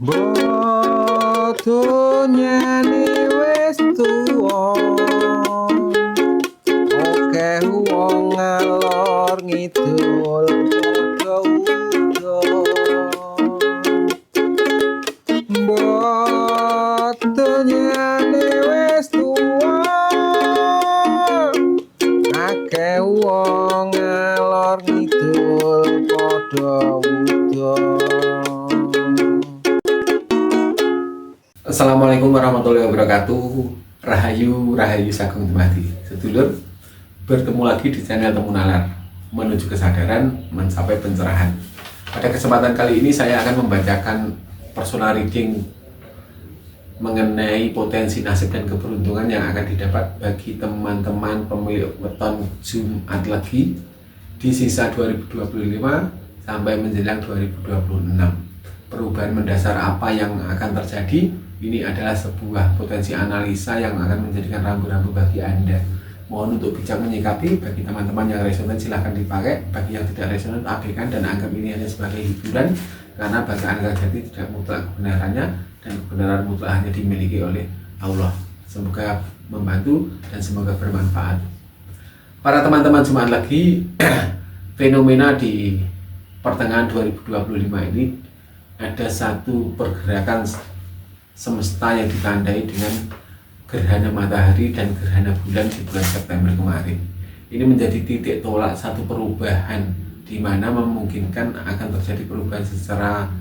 Bodonya wis tuwa, akeh wong ngalor ngidul padha udan. Bodonya wis tuwa, akeh wong ngalor ngidul padha udan. Assalamualaikum warahmatullahi wabarakatuh. Rahayu, Rahayu Sagung Dumadi. Sedulur, bertemu lagi di channel Temu Nalar, menuju kesadaran, mencapai pencerahan. Pada kesempatan kali ini saya akan membacakan personal reading mengenai potensi nasib dan keberuntungan yang akan didapat bagi teman-teman pemilik weton Jumat Legi di sisa 2025 sampai menjelang 2026. Perubahan mendasar apa yang akan terjadi? Ini adalah sebuah potensi analisa yang akan menjadikan rambu-rambu bagi Anda. Mohon untuk bijak menyikapi. Bagi teman-teman yang resonan silahkan dipakai, bagi yang tidak resonan abaikan dan anggap ini hanya sebagai hiburan, karena bagi Anda jadi tidak mutlak kebenarannya, dan kebenaran mutlak hanya dimiliki oleh Allah. Semoga membantu dan semoga bermanfaat. Para teman-teman Jumat Legi, fenomena di pertengahan 2025 ini ada satu pergerakan semesta yang ditandai dengan gerhana matahari dan gerhana bulan di bulan September kemarin. Ini menjadi titik tolak satu perubahan di mana memungkinkan akan terjadi perubahan secara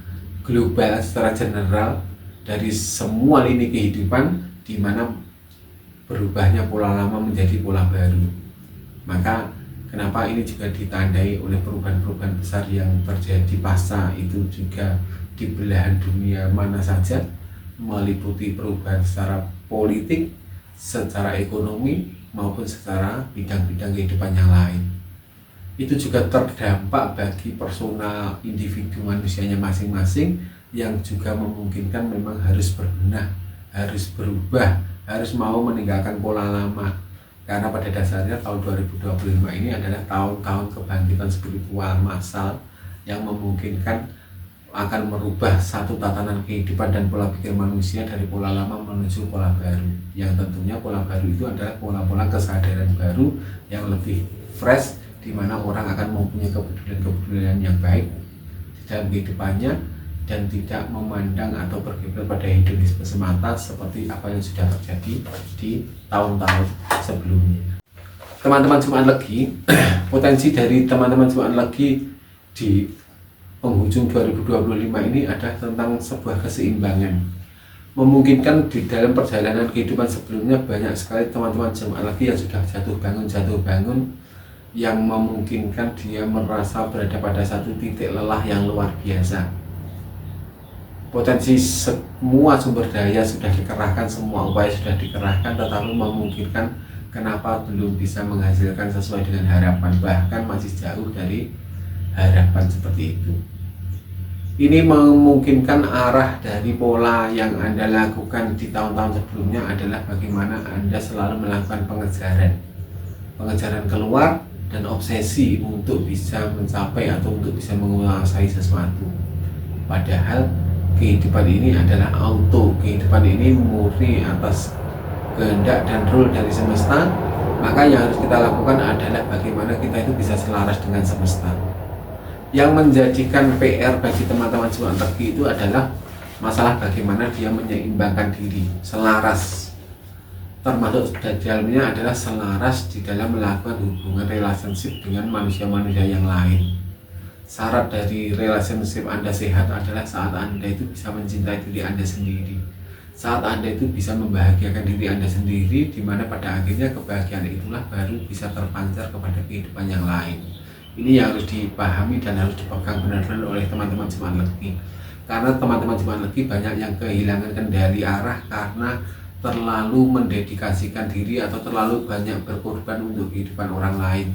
global, secara general dari semua lini kehidupan, di mana berubahnya pola lama menjadi pola baru. Maka kenapa ini juga ditandai oleh perubahan-perubahan besar yang terjadi pasca itu juga di belahan dunia mana saja, meliputi perubahan secara politik, secara ekonomi, maupun secara bidang-bidang kehidupan yang lain. Itu juga terdampak bagi personal individu manusianya masing-masing, yang juga memungkinkan memang harus berbenah, harus berubah, harus mau meninggalkan pola lama. Karena pada dasarnya tahun 2025 ini adalah tahun-tahun kebangkitan spiritual massal yang memungkinkan akan merubah satu tatanan kehidupan dan pola pikir manusia dari pola lama menuju pola baru, yang tentunya pola baru itu adalah pola-pola kesadaran baru yang lebih fresh, di mana orang akan mempunyai kepedulian yang baik di dalam kehidupannya dan tidak memandang atau berkiblat pada hedonisme semata seperti apa yang sudah terjadi di tahun-tahun sebelumnya. Teman-teman Jumat Legi, potensi dari teman-teman Jumat Legi di penghujung 2025 ini adalah tentang sebuah keseimbangan. Memungkinkan di dalam perjalanan kehidupan sebelumnya banyak sekali teman-teman Jumat Legi yang sudah jatuh bangun, yang memungkinkan dia merasa berada pada satu titik lelah yang luar biasa. Potensi semua sumber daya sudah dikerahkan, semua upaya sudah dikerahkan, tetapi memungkinkan kenapa belum bisa menghasilkan sesuai dengan harapan, bahkan masih jauh dari harapan seperti itu. Ini memungkinkan arah dari pola yang Anda lakukan di tahun-tahun sebelumnya adalah bagaimana Anda selalu melakukan pengejaran keluar dan obsesi untuk bisa mencapai atau untuk bisa menguasai sesuatu. Padahal kehidupan ini adalah auto, kehidupan ini murni atas kehendak dan rule dari semesta. Maka yang harus kita lakukan adalah bagaimana kita itu bisa selaras dengan semesta. Yang menjadikan PR bagi teman-teman Jumat Legi itu adalah masalah bagaimana dia menyeimbangkan diri, selaras. Termasuk dalamnya adalah selaras di dalam melakukan hubungan relationship dengan manusia-manusia yang lain. Syarat dari relationship Anda sehat adalah saat Anda itu bisa mencintai diri Anda sendiri, saat Anda itu bisa membahagiakan diri Anda sendiri, di mana pada akhirnya kebahagiaan itulah baru bisa terpancar kepada kehidupan yang lain. Ini yang harus dipahami dan harus dipegang benar-benar oleh teman-teman Jumat Legi. Karena teman-teman Jumat Legi banyak yang kehilangan kendali arah karena terlalu mendedikasikan diri atau terlalu banyak berkorban untuk kehidupan orang lain.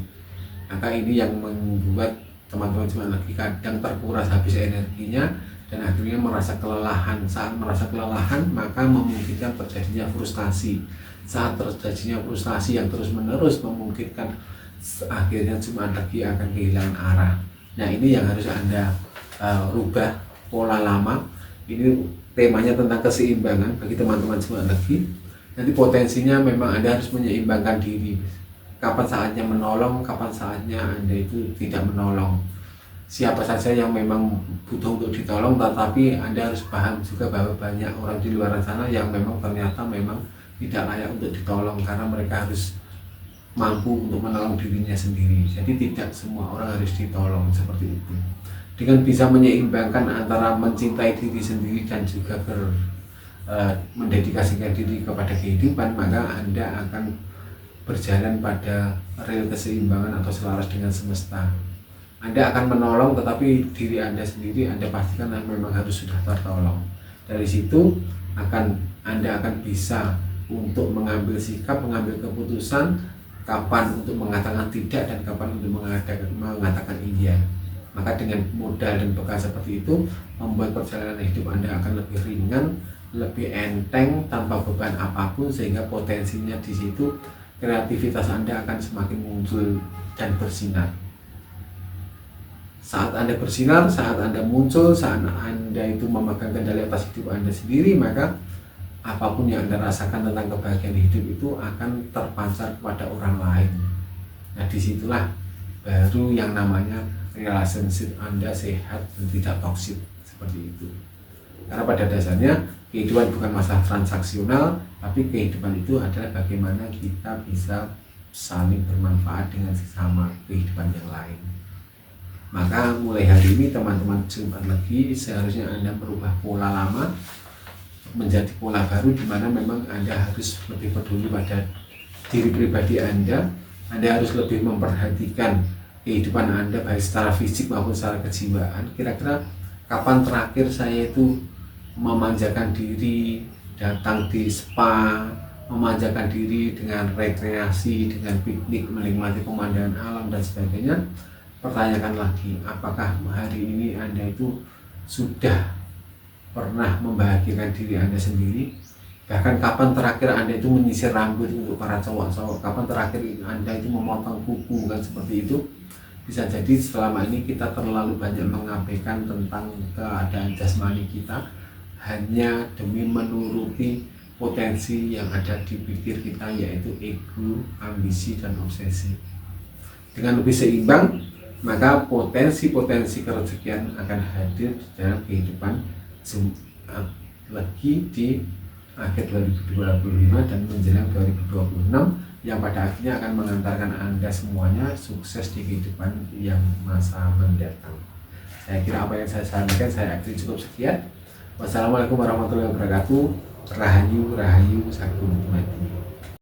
Maka ini yang membuat teman-teman Jumat Legi kadang terkuras habis energinya dan akhirnya merasa kelelahan. Saat merasa kelelahan, maka memungkinkan terjadinya frustasi. Saat terjadinya frustasi yang terus-menerus, memungkinkan akhirnya Jumat Legi akan kehilangan arah. Nah, ini yang harus Anda rubah pola lama Ini temanya tentang keseimbangan bagi teman-teman semua lagi. Nanti potensinya memang Anda harus menyeimbangkan diri. Kapan saatnya menolong, kapan saatnya Anda itu tidak menolong. Siapa saja yang memang butuh untuk ditolong, tetapi Anda harus paham juga bahwa banyak orang di luar sana yang memang ternyata memang tidak layak untuk ditolong karena mereka harus mampu untuk menolong dirinya sendiri. Jadi tidak semua orang harus ditolong seperti itu. Dengan bisa menyeimbangkan antara mencintai diri sendiri dan juga mendedikasikan diri kepada kehidupan, maka Anda akan berjalan pada rel keseimbangan atau selaras dengan semesta. Anda akan menolong, tetapi diri Anda sendiri Anda pastikan memang harus sudah tertolong. Dari situ Anda akan bisa untuk mengambil sikap, mengambil keputusan kapan untuk mengatakan tidak dan kapan untuk mengatakan iya. Maka dengan modal dan bekal seperti itu membuat perjalanan hidup Anda akan lebih ringan, lebih enteng tanpa beban apapun, sehingga potensinya di situ kreativitas Anda akan semakin muncul dan bersinar. Saat Anda bersinar, saat Anda muncul, saat Anda itu memegang kendali atas hidup Anda sendiri, maka apapun yang Anda rasakan tentang kebahagiaan hidup itu akan terpancar kepada orang lain. Nah, disitulah baru yang namanya relationship Anda sehat dan tidak toksik seperti itu. Karena pada dasarnya kehidupan bukan masalah transaksional, tapi kehidupan itu adalah bagaimana kita bisa saling bermanfaat dengan sesama kehidupan yang lain. Maka mulai hari ini teman-teman Jumat lagi seharusnya Anda merubah pola lama menjadi pola baru, di mana memang Anda harus lebih peduli pada diri pribadi Anda. Anda harus lebih memperhatikan kehidupan Anda baik secara fisik maupun secara kejiwaan. Kira-kira kapan terakhir saya itu memanjakan diri, datang di spa, memanjakan diri dengan rekreasi, dengan piknik, menikmati pemandangan alam dan sebagainya. Pertanyakan lagi, apakah hari ini Anda itu sudah pernah membahagiakan diri Anda sendiri? Bahkan kapan terakhir Anda itu menyisir rambut untuk para cowok-cowok? Kapan terakhir Anda itu memotong kuku? Kan seperti itu. Bisa jadi selama ini kita terlalu banyak mengabaikan tentang keadaan jasmani kita hanya demi menuruti potensi yang ada di pikir kita, yaitu ego, ambisi, dan obsesi. Dengan lebih seimbang, maka potensi-potensi kerezekian akan hadir di dalam kehidupan Jumat lagi di akhir 2025 dan menjelang 2026, yang pada akhirnya akan mengantarkan Anda semuanya sukses di kehidupan yang masa mendatang. Saya kira apa yang saya sampaikan saya akhiri cukup sekian. Wassalamualaikum warahmatullahi wabarakatuh. Rahayu, Rahayu, Sakum Mati.